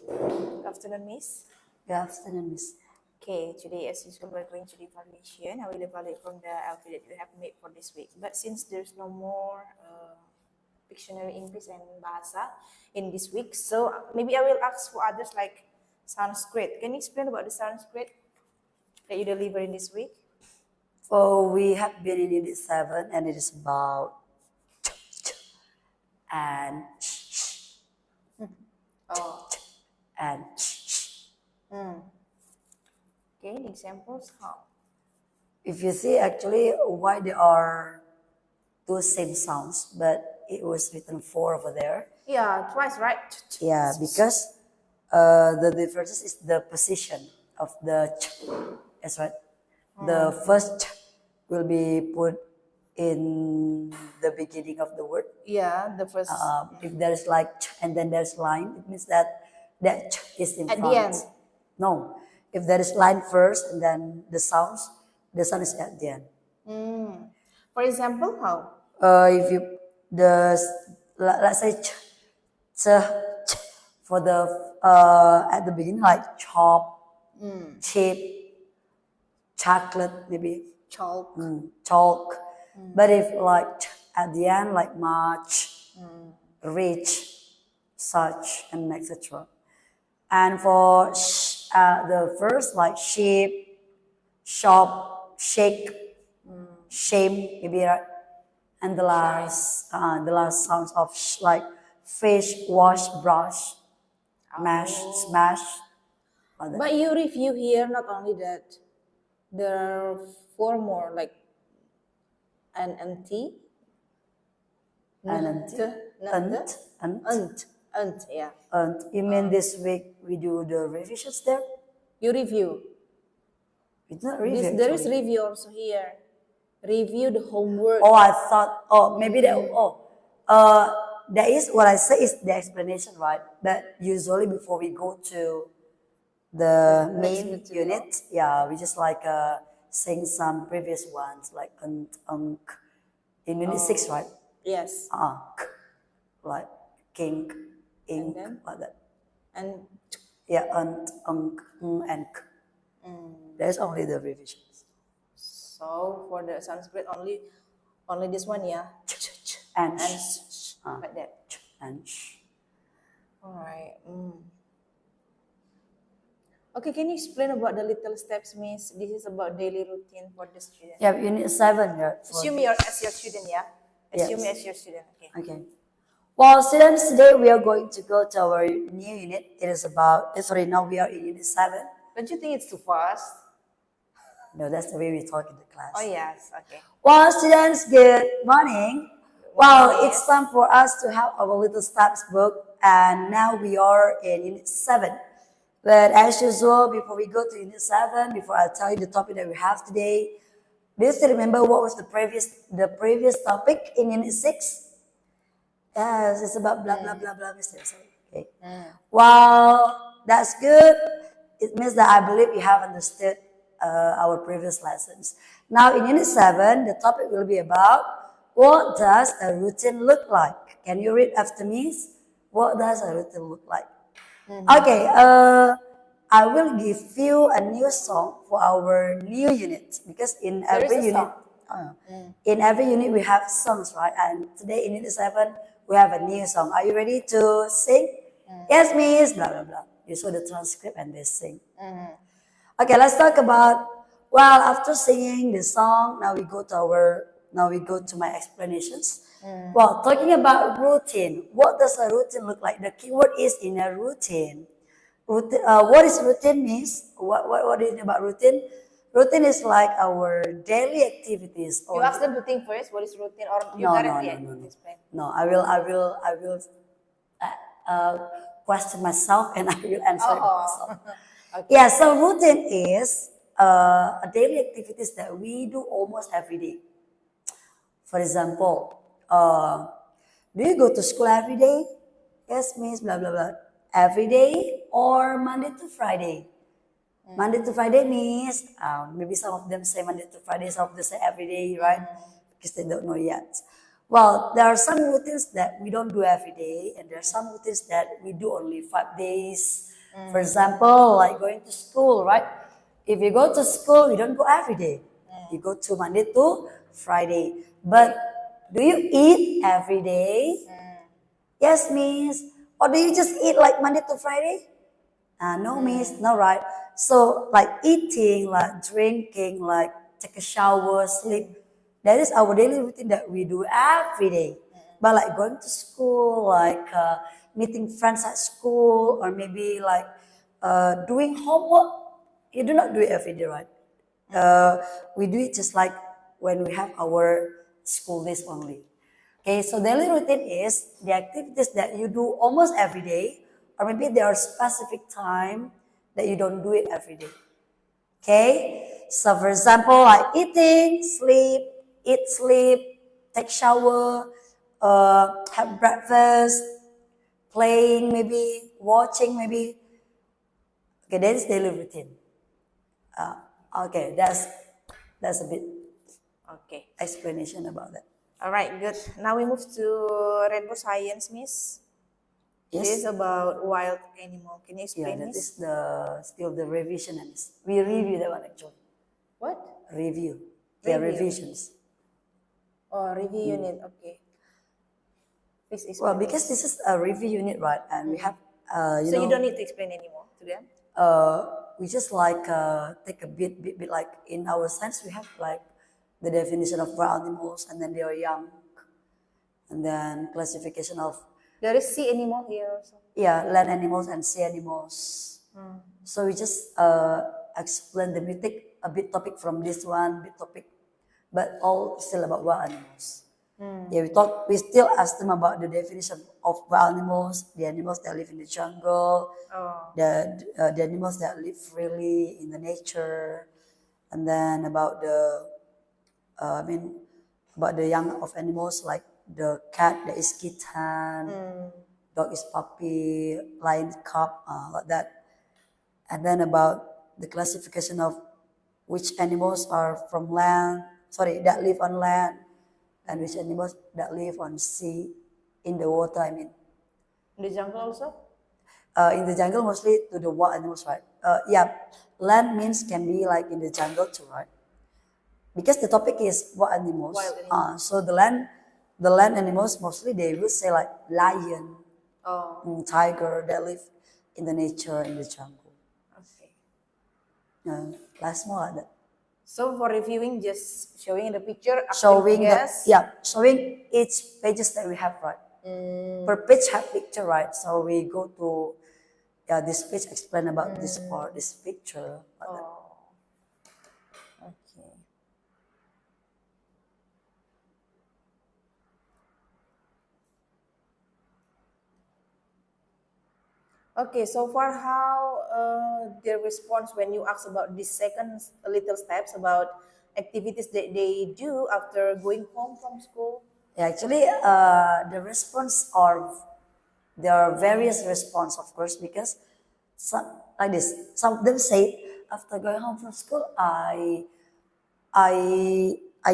Good afternoon, Miss. Good afternoon, Miss. Okay, today as usual we're going to the evaluation. I will evaluate from the LP that you have made for this week. But since there's no more Pictionary English and Bahasa in this week, so maybe I will ask for others like Sanskrit. Can you explain about the Sanskrit that you deliver in this week? So we have been in Unit 7 and it is about and Oh, and okay. The examples how? if you see actually why there are two same sounds, but it was written 4 over there. Yeah, twice, right? Yeah, because the difference is the position of the that's right. The first will be put in the beginning of the word. Yeah, the first If there is like and then there's line, it means that is in at front. the end. No, if there is line first and then the sound is at the end. For example, how? If you the let's say for the at the beginning like chop, chip, chocolate maybe Chalk. chalk. But if like at the end like much, rich, such, and etc. And for the first like sheep, shop, shake, shame, maybe right. And the last sounds of like fish, wash, brush, mash, smash. Like that. But you review here not only that, there are 4 more like NNT, And yeah. and you mean this week we do the revisions there? You review. It's not review. There is actually. review also here. Review the homework. Oh, I thought. Oh, maybe that. That is what I say is the explanation, right? But usually before we go to the main material. unit, yeah, we just like sing some previous ones like in unit 6, right? Yes. Like king, ink, then? like that. And Yeah, and and k. That's only the revisions. so for the Sanskrit only this one, yeah. And Like that. and Alright. Okay, can you explain about the little steps, Miss? This is about daily routine for the student. yeah, unit 7. Yeah, Assume you as your student, yeah? Assume me Yes. as your student, okay. Okay. Well, students, today we are going to go to our new unit. It is about, sorry, now we are in unit 7. Don't you think it's too fast? No, that's the way we talk in the class. Oh, yes, okay. Well, students, good morning. Well, it's time for us to have our little steps book, and now we are in unit 7. But as usual, before we go to unit 7, before I tell you the topic that we have today, do you still remember what was the previous topic in unit 6? Yes, it's about blah blah blah blah. Mister. Okay. Well, that's good. It means that I believe you have understood our previous lessons. Now in unit 7, the topic will be about what does a routine look like? Can you read after me? What does a routine look like? Okay. I will give you a new song for our new unit because in There is every a unit. song. In every unit we have songs, right? And today in unit 7 we have a new song. Are you ready to sing? Yes, miss. Blah blah blah. You saw the transcript and they sing. Okay, let's talk about. Well, after singing the song, now we go to my explanations. Well, talking about routine. What does a routine look like? The keyword is in a routine. Routine. What is routine means? What is it about routine? Routine is like our daily activities. You ask them to think first, what is routine, or you No, got no, it no, yet? no, no. Explain. No, I will question myself and I will answer it myself. Okay. Yeah, so routine is a daily activities that we do almost every day. For example, do you go to school every day? Yes, miss, blah, blah, blah. Every day or Monday to Friday? Monday to Friday means, maybe some of them say Monday to Friday, some of them say every day, right? Because they don't know yet. Well, there are some routines that we don't do every day, and there are some routines that we do only 5 days, For example, like going to school, right? If you go to school, you don't go every day. You go to Monday to Friday. But do you eat every day? Yes, miss. Or do you just eat like Monday to Friday? No, miss, no, right? So, like eating, like drinking, like take a shower, sleep, that is our daily routine that we do every day. But like going to school, like meeting friends at school, or maybe like doing homework, you do not do it every day, right? Uh, we do it just like when we have our school days only. Okay, so daily routine is the activities that you do almost every day, or maybe there are specific time that you don't do it every day. Okay, so for example, like eating, sleep, eat, sleep, take shower, have breakfast, playing, maybe watching, maybe. Okay, that is daily routine. Okay, that's a bit Okay. explanation about that. All right, good. Now we move to Rainbow Science, Miss. This is Yes. about wild animal. Can you Yeah, explain, that Miss? is the still the revision and we review that one actually. What? Review. Yeah, Review. revisions. Oh, review unit. Okay. Please Well, explain, because Miss. this is a review unit, right? And we have, So you don't need to explain anymore to them. we just like take a bit like in our sense we have like the definition of wild animals, and then they are young, and then classification of There is sea animal here also. land animals and sea animals. So we just explain them. We take a bit topic from this one, bit topic, but all still about wild animals. Yeah, we still ask them about the definition of wild animals, the animals that live in the jungle, Oh. the animals that live freely in the nature, and then about the, about the young of animals like the cat that is kitten, dog is puppy, lion cub, like that. And then about the classification of which animals are from land, that live on land, and which animals that live on sea, in the water, I mean. In the jungle also? In the jungle, mostly to the wild animals, right? Yeah, land means can be like in the jungle too, right? Because the topic is wild animals. Wild animals. So the land animals mostly they would say like lion, Oh. tiger that live in the nature in the jungle. Okay. Last more like that. So for reviewing, just showing the picture, asking Showing to guess. showing each pages that we have, right? Per page have picture, right? So we go to this page explain about this part, this picture, like that. Oh. Okay. Okay, so far how their response when you ask about this second little steps about activities that they do after going home from school? Yeah, actually, the response are there are various response, of course, because some like this. Some of them say after going home from school, I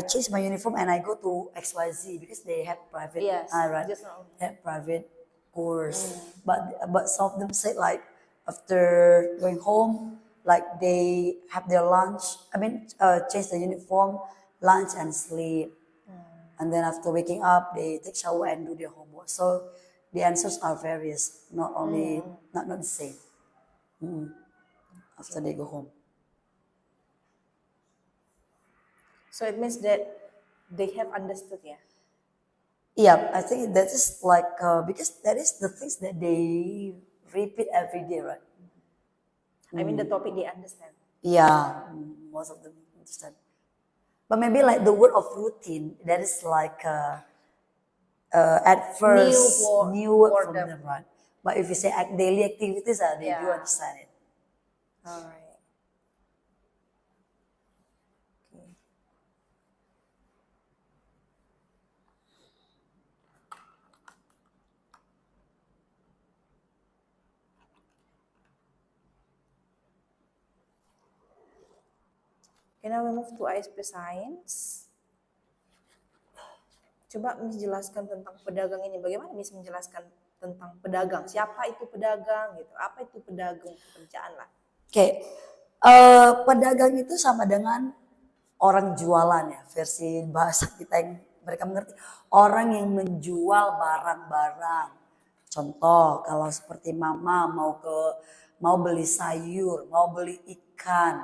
change my uniform and I go to XYZ because they have private, Yes, right? just now. They have private course, but some of them say like after going home, like they have their lunch. I mean, change the uniform, lunch and sleep. And then after waking up, they take shower and do their homework. So the answers are various, not only not the same. After they go home. So it means that they have understood, yeah. Yeah, I think that is like because that is the things that they repeat every day, right? I mean the topic they understand. Yeah, most of them understand. But maybe like the word of routine, that is like at first new word for from them. them, right? But if you say daily activities, they do Yeah. understand it. All right. Okay. Okay, now we move to ASP Science. Coba Miss jelaskan tentang pedagang ini. Bagaimana Miss menjelaskan tentang pedagang. Siapa itu pedagang gitu? Apa itu pedagang pekerjaan lah? Oke, pedagang itu sama dengan orang jualan ya, versi bahasa kita yang mereka mengerti. Orang yang menjual barang-barang. Contoh, kalau seperti mama mau beli sayur, mau beli ikan,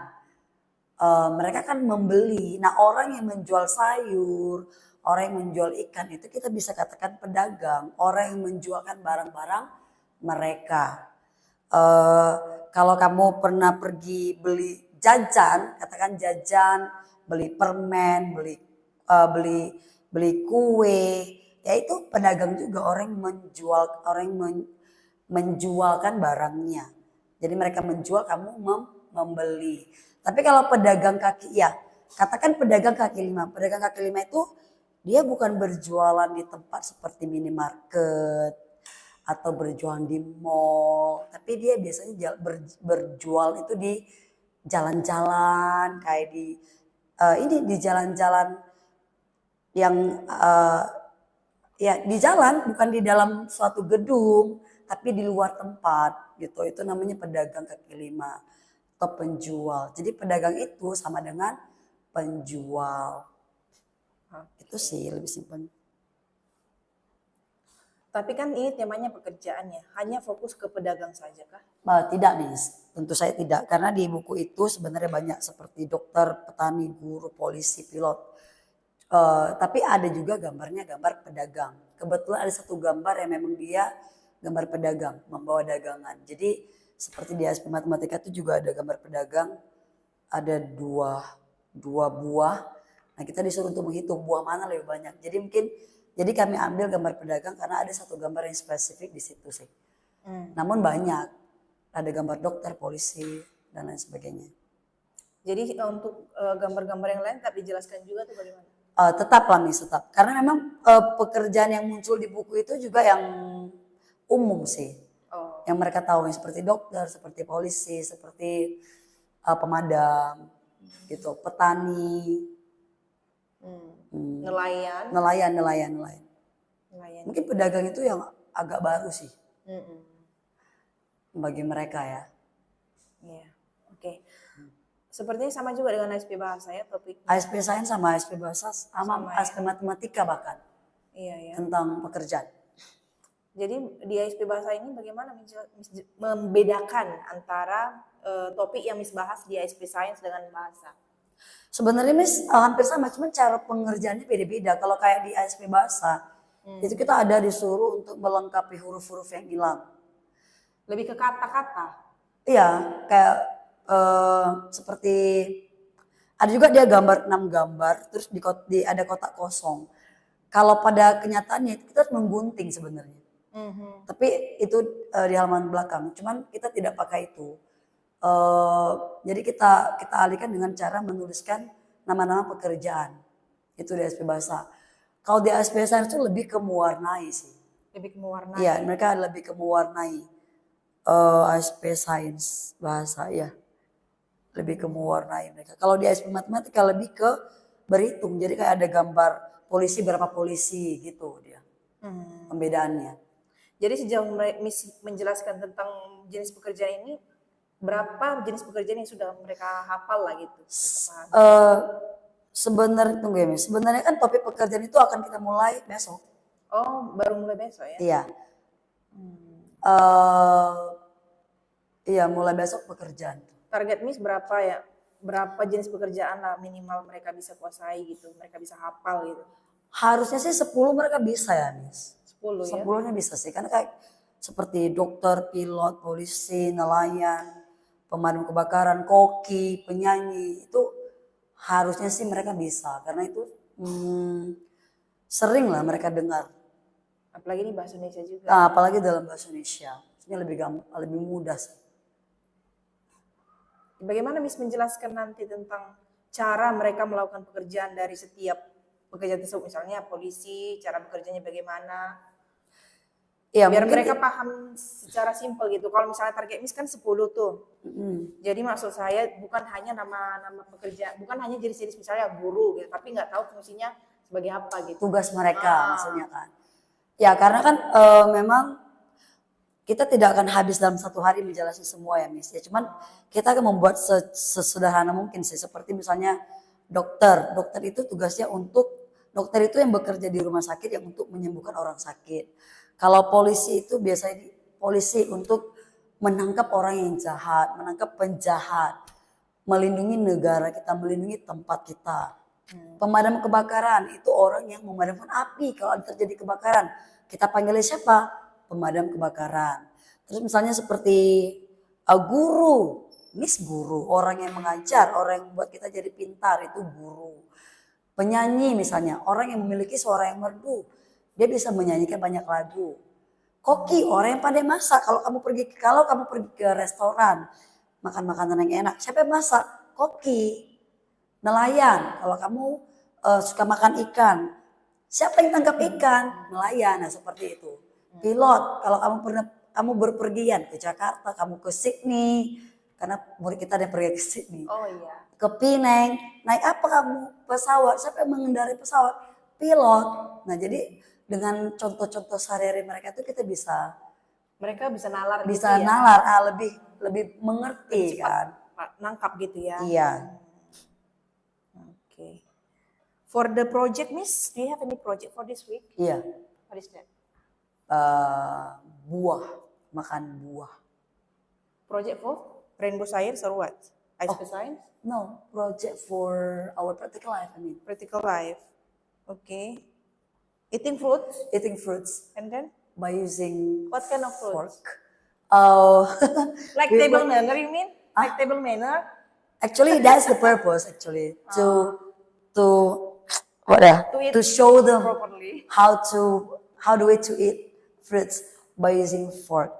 mereka kan membeli. Nah, orang yang menjual sayur, orang yang menjual ikan itu kita bisa katakan pedagang, orang yang menjualkan barang-barang mereka. Eh, Kalau kamu pernah pergi beli jajan, katakan jajan, beli permen, beli beli kue, ya itu pedagang juga, orang yang menjualkan barangnya. Jadi mereka menjual, kamu membeli. Tapi kalau pedagang kaki, ya katakan pedagang kaki lima. Pedagang kaki lima itu dia bukan berjualan di tempat seperti minimarket atau berjualan di mall, tapi dia biasanya berjual itu di jalan-jalan, kayak di jalan-jalan yang ya di jalan, bukan di dalam suatu gedung, tapi di luar tempat gitu. Itu namanya pedagang kaki lima atau penjual. Jadi pedagang itu sama dengan penjual. Itu sih lebih simpel. Tapi kan ini temanya pekerjaannya, hanya fokus ke pedagang saja kah? Tidak, Miss. Tentu saya tidak. Karena di buku itu sebenarnya banyak seperti dokter, petani, guru, polisi, pilot. Tapi ada juga gambarnya gambar pedagang. Kebetulan ada satu gambar yang memang dia gambar pedagang, membawa dagangan. Jadi seperti di aspek matematika itu juga ada gambar pedagang. Ada dua buah. Nah, kita disuruh untuk menghitung buah mana lebih banyak. Jadi kami ambil gambar pedagang karena ada satu gambar yang spesifik di situ sih. Namun banyak, ada gambar dokter, polisi, dan lain sebagainya. Jadi untuk gambar-gambar yang lain tak dijelaskan juga tuh bagaimana? Tetap lah Miss, tetap. Karena memang pekerjaan yang muncul di buku itu juga yang umum sih. Oh. Yang mereka tahu, yang seperti dokter, seperti polisi, seperti pemadam, gitu, petani. Nelayan. Nelayan. Nelayan. Mungkin pedagang itu yang agak baru sih Mm-mm. bagi mereka ya. Iya, oke. Sepertinya sama juga dengan ASP bahasa ya topik. ASP Sains sama ASP Bahasa sama Sama ASP Matematika bahkan Iya ya. tentang pekerjaan. Jadi di ASP bahasa ini bagaimana membedakan antara topik yang Miss bahas di ASP Sains dengan bahasa? Sebenarnya Miss hampir sama, cuma cara pengerjaannya beda-beda. Kalau kayak di ASP Bahasa, itu kita ada disuruh untuk melengkapi huruf-huruf yang hilang. Lebih ke kata-kata. Iya, kayak seperti ada juga dia gambar 6 gambar, terus ada kotak kosong. Kalau pada kenyataannya kita harus menggunting sebenarnya. Tapi itu di halaman belakang, cuman kita tidak pakai itu. Jadi kita alihkan dengan cara menuliskan nama-nama pekerjaan. Itu di ASP Bahasa. Kalau di ASP Sains itu lebih ke mewarnai sih. Lebih ke mewarnai. Iya, mereka lebih ke mewarnai. ASP Sains Bahasa ya. Lebih ke mewarnai mereka. Kalau di ASP Matematika lebih ke berhitung. Jadi kayak ada gambar polisi, berapa polisi gitu dia. Pembedaannya. Jadi sejauh Miss menjelaskan tentang jenis pekerjaan ini, berapa jenis pekerjaan yang sudah mereka hafal lah gitu? Sebenarnya kan topik pekerjaan itu akan kita mulai besok. Oh, baru mulai besok ya? Iya. Iya, mulai besok pekerjaan. Target Miss berapa ya? Berapa jenis pekerjaan lah minimal mereka bisa kuasai gitu, mereka bisa hafal gitu? Harusnya sih 10 mereka bisa ya, Miss. 10 ya? 10-nya bisa sih, karena kayak seperti dokter, pilot, polisi, nelayan, pemadam kebakaran, koki, penyanyi, itu harusnya sih mereka bisa. Karena itu sering lah mereka dengar. Apalagi ini bahasa Indonesia juga. Nah, apalagi dalam bahasa Indonesia. Ini lebih mudah sih. Bagaimana Miss menjelaskan nanti tentang cara mereka melakukan pekerjaan dari setiap pekerjaan tersebut, misalnya polisi, cara bekerjanya bagaimana? Ya, biar mereka paham secara simpel gitu. Kalau misalnya target Miss kan 10 tuh. Jadi maksud saya bukan hanya nama-nama pekerja, bukan hanya jenis-jenis misalnya guru gitu, tapi nggak tahu fungsinya sebagai apa gitu. Tugas mereka maksudnya kan. Ya karena kan memang kita tidak akan habis dalam satu hari menjelaskan semua ya Miss. Ya cuman kita akan membuat sesederhana mungkin sih. Seperti misalnya dokter. Dokter itu tugasnya dokter itu yang bekerja di rumah sakit yang untuk menyembuhkan orang sakit. Kalau polisi itu biasanya polisi untuk menangkap orang yang jahat, menangkap penjahat, melindungi negara kita, melindungi tempat kita. Pemadam kebakaran itu orang yang memadamkan api kalau ada terjadi kebakaran. Kita panggilnya siapa? Pemadam kebakaran. Terus misalnya seperti guru, Miss guru, orang yang mengajar, orang yang membuat kita jadi pintar itu guru. Penyanyi misalnya, orang yang memiliki suara yang merdu, dia bisa menyanyikan banyak lagu. Koki, orang yang pandai masak. Kalau kamu pergi ke restoran, makan makanan yang enak, siapa yang masak? Koki. Nelayan, kalau kamu suka makan ikan, siapa yang tangkap ikan? Nelayan, nah seperti itu. Pilot, kalau kamu berpergian ke Jakarta, kamu ke Sydney, karena murid kita ada yang pergi ke Sydney. Oh iya. Ke Penang, naik apa kamu? Pesawat, siapa yang mengendarai pesawat? Pilot. Nah jadi dengan contoh-contoh sehari-hari mereka itu kita bisa Mereka bisa nalar gitu bisa ya. nalar, lebih mengerti Cepat kan. nangkap gitu ya. Iya. Okay. For the project, Miss, do you have any project for this week? Iya. What is that? Buah, makan buah. Project for Rainbow Science or what? Ice Science? No, project for our practical life. I mean, Practical life. Okay. Eating fruits eating fruits and then by using what kind of fruits? fork. Oh, Like we table put- manner, you mean? Like table manner? Actually, that's the purpose. Actually, to what To eat to show them properly. how the way to eat fruits by using fork.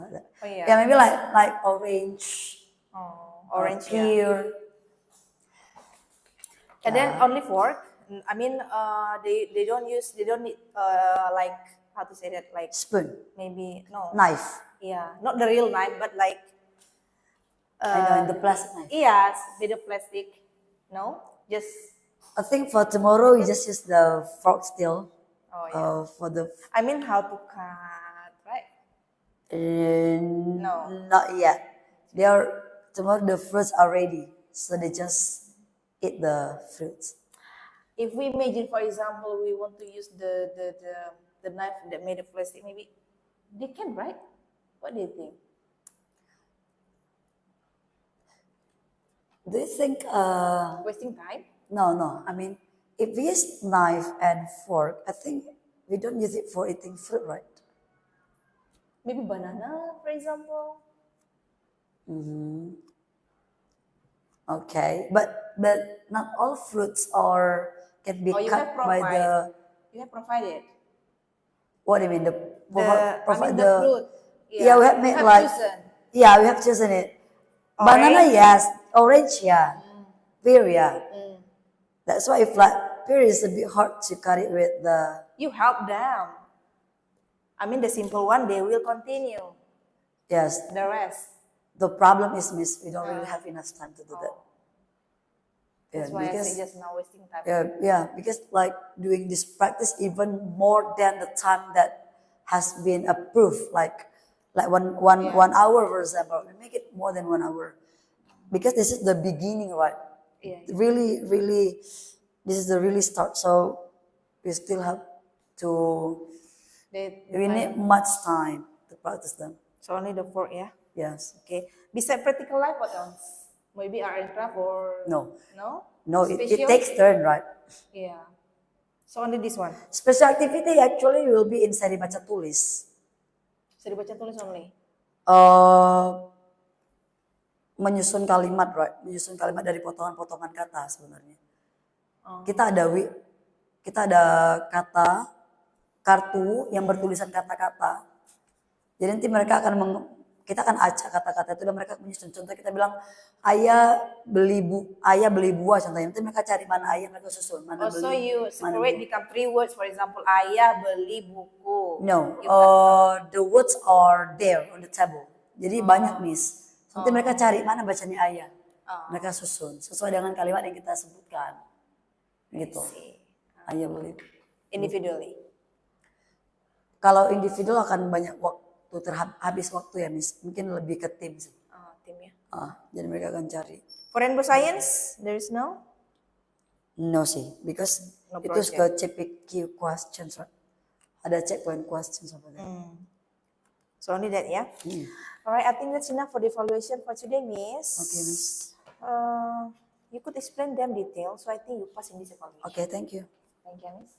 Oh Yeah, yeah. maybe like orange, Oh, orange ya. pear. And then only fork. I mean, they don't need like how to say that, like Spoon, maybe no. knife. Yeah, not the real knife, but like I know, in the plastic knife. yes, with the plastic. No, just I think for tomorrow we just use the fork still. oh yeah. For the I mean how to cut, right? No. not yet. Tomorrow the fruits are ready, so they just eat the fruits. If we imagine, for example, we want to use the knife that made of plastic, maybe they can, right? What do you think? Do you think? Wasting time? No. I mean, if we use knife and fork, I think we don't use it for eating fruit, right? Maybe banana, for example. Okay, but not all fruits can be Oh, you cut have by the. You have provided What do you mean the fruit. Yeah, we have made You like. chosen. Yeah, we have chosen it. Banana, Orange? yes. Orange, yeah. Pear, yeah. That's why if like pear is a bit hard to cut it with the. You help them. I mean, the simple one, they will continue. Yes. The rest. The problem is, Miss, we don't really have enough time to do that. That's Yeah, why I because say just now wasting time. because like doing this practice even more than the time that has been approved, like 1 hour for example, we make it more than 1 hour, because this is the beginning, right? Yeah. Really, this is the really start. So we still have to. We need much time to practice them. So only the fork, yeah. Yes. Okay. Besides practical life, what else? Maybe art and craft or No. No, It Special? takes turn, right? Yeah. So only this one. Special activity actually will be in seri baca tulis. Bisa dibaca tulis only. Menyusun kalimat, right? Menyusun kalimat dari potongan-potongan kata sebenarnya. Oh. Kita ada kata kartu yang bertulisan kata-kata. Jadi nanti kita akan acak kata-kata itu dan mereka menyusun. Contoh kita bilang ayah beli buah contohnya. Nanti mereka cari mana ayah, mereka susun mana beli. So you mana separate beli. become 3 words. For example, ayah beli buku. No, You cut. the words are there on the table. Jadi banyak, Miss. Nanti mereka cari mana bacanya ayah. Mereka susun sesuai dengan kalimat yang kita sebutkan. Gitu. See. Ayah beli. Individually. Kalau individual akan banyak habis waktu ya Miss. Mungkin lebih ke tim sih. Tim ya. Jadi mereka akan cari. For Rainbow Science, there is no? No sih, because No itu ke CPQ questions, right? Ada checkpoint questions over there. So only that, yeah? Alright, I think that's enough for the evaluation for today, Miss. Okay, Miss. You could explain them detail, so I think you pass in this evaluation. Okay, thank you. Thank you, Miss.